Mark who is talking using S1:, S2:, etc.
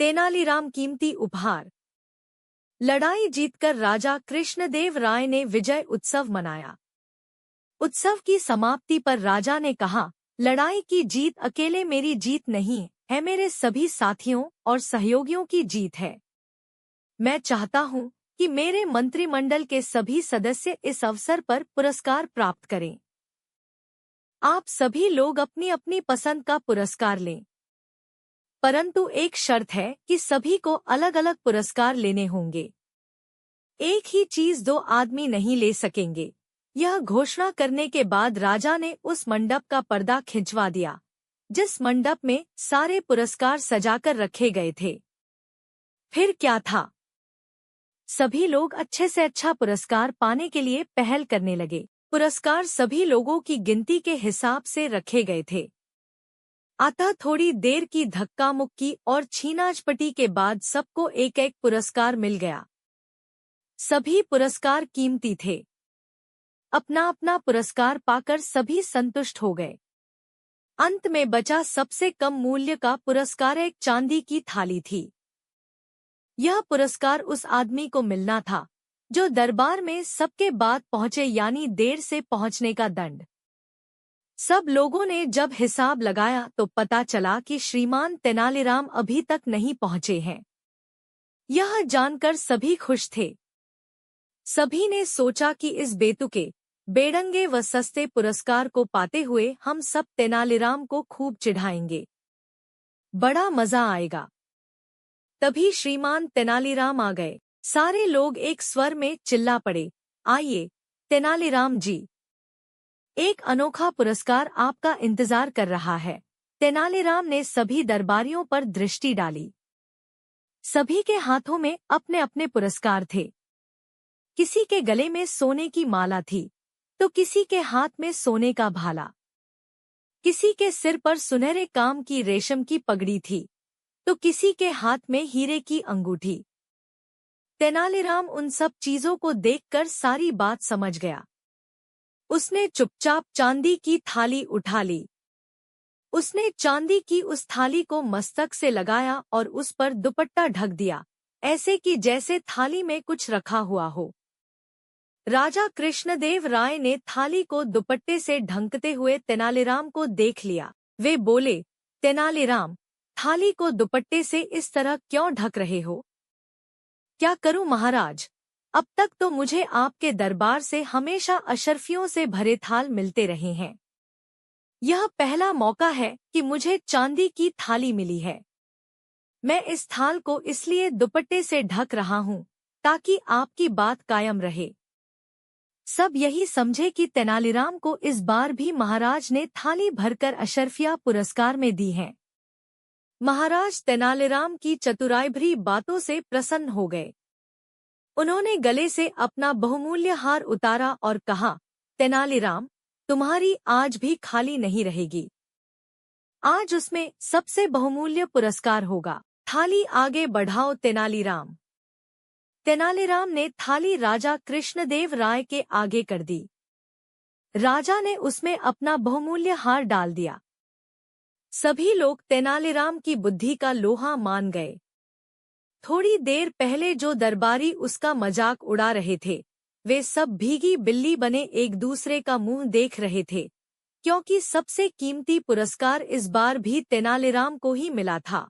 S1: तेनालीराम कीमती उपहार। लड़ाई जीतकर राजा कृष्णदेव राय ने विजय उत्सव मनाया। उत्सव की समाप्ति पर राजा ने कहा, लड़ाई की जीत अकेले मेरी जीत नहीं है, मेरे सभी साथियों और सहयोगियों की जीत है। मैं चाहता हूँ कि मेरे मंत्रिमंडल के सभी सदस्य इस अवसर पर पुरस्कार प्राप्त करें। आप सभी लोग अपनी अपनी पसंद का पुरस्कार लें, परंतु एक शर्त है कि सभी को अलग अलग पुरस्कार लेने होंगे। एक ही चीज दो आदमी नहीं ले सकेंगे। यह घोषणा करने के बाद राजा ने उस मंडप का पर्दा खिंचवा दिया, जिस मंडप में सारे पुरस्कार सजाकर रखे गए थे। फिर क्या था? सभी लोग अच्छे से अच्छा पुरस्कार पाने के लिए पहल करने लगे। पुरस्कार सभी लोगों की गिनती के हिसाब से रखे गए थे। अतः थोड़ी देर की धक्का मुक्की और छीनाझपटी के बाद सबको एक एक पुरस्कार मिल गया। सभी पुरस्कार कीमती थे। अपना अपना पुरस्कार पाकर सभी संतुष्ट हो गए। अंत में बचा सबसे कम मूल्य का पुरस्कार एक चांदी की थाली थी। यह पुरस्कार उस आदमी को मिलना था जो दरबार में सबके बाद पहुंचे, यानी देर से पहुंचने का दंड। सब लोगों ने जब हिसाब लगाया तो पता चला कि श्रीमान तेनालीराम अभी तक नहीं पहुंचे हैं। यह जानकर सभी खुश थे। सभी ने सोचा कि इस बेतुके, बेढंगे व सस्ते पुरस्कार को पाते हुए हम सब तेनालीराम को खूब चिढ़ाएंगे। बड़ा मजा आएगा। तभी श्रीमान तेनालीराम आ गए। सारे लोग एक स्वर में चिल्ला पड़े, आइए तेनालीराम जी, एक अनोखा पुरस्कार आपका इंतजार कर रहा है। तेनालीराम ने सभी दरबारियों पर दृष्टि डाली। सभी के हाथों में अपने अपने पुरस्कार थे। किसी के गले में सोने की माला थी, तो किसी के हाथ में सोने का भाला। किसी के सिर पर सुनहरे काम की रेशम की पगड़ी थी, तो किसी के हाथ में हीरे की अंगूठी। तेनालीराम उन सब चीजों को देखकर सारी बात समझ गया। उसने चुपचाप चांदी की थाली उठा ली। उसने चांदी की उस थाली को मस्तक से लगाया और उस पर दुपट्टा ढक दिया, ऐसे कि जैसे थाली में कुछ रखा हुआ हो। राजा कृष्णदेव राय ने थाली को दुपट्टे से ढंकते हुए तेनालीराम को देख लिया। वे बोले, तेनालीराम, थाली को दुपट्टे से इस तरह क्यों ढक रहे हो? क्या करूं महाराज? अब तक तो मुझे आपके दरबार से हमेशा अशर्फियों से भरे थाल मिलते रहे हैं। यह पहला मौका है कि मुझे चांदी की थाली मिली है। मैं इस थाल को इसलिए दुपट्टे से ढक रहा हूं ताकि आपकी बात कायम रहे। सब यही समझे कि तेनालीराम को इस बार भी महाराज ने थाली भरकर अशर्फिया पुरस्कार में दी है। महाराज तेनालीराम की चतुराई भरी बातों से प्रसन्न हो गए। उन्होंने गले से अपना बहुमूल्य हार उतारा और कहा, तेनालीराम, तुम्हारी आज भी खाली नहीं रहेगी। आज उसमें सबसे बहुमूल्य पुरस्कार होगा। थाली आगे बढ़ाओ तेनालीराम। तेनालीराम ने थाली राजा कृष्णदेव राय के आगे कर दी। राजा ने उसमें अपना बहुमूल्य हार डाल दिया। सभी लोग तेनालीराम की बुद्धि का लोहा मान गए। थोड़ी देर पहले जो दरबारी उसका मजाक उड़ा रहे थे, वे सब भीगी बिल्ली बने एक दूसरे का मुंह देख रहे थे, क्योंकि सबसे कीमती पुरस्कार इस बार भी तेनालीराम को ही मिला था।